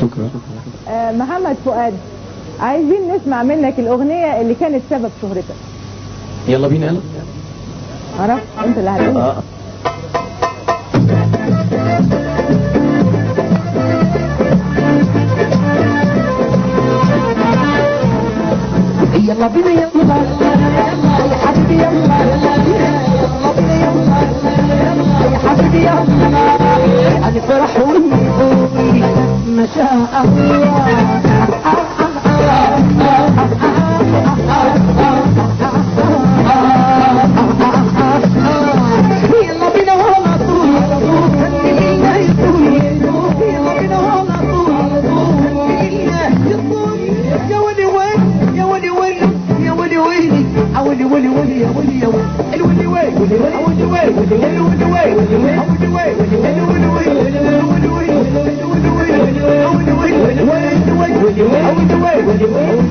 شكرا. محمد فؤاد، عايزين نسمع منك الأغنية اللي كانت سبب شهرتك. يلا بينا. يلا عرفت انت اللي هتقول. يلا بينا يلا يا حبيبي يلا يلا بينا يلا يا حبيبي يلا انا فرح ونقول ما شاء الله. يلا بينا على طول الليلة يطول. يلا بينا على طول الليلة يطول. يا ولي وين يا ولي وين يا ولي ويلي يا ولي ولي ولي يا ولي يا ولي الولي وين ولي ولي وين ولي ولي وين ولي وين ولي ولي وين ولي وين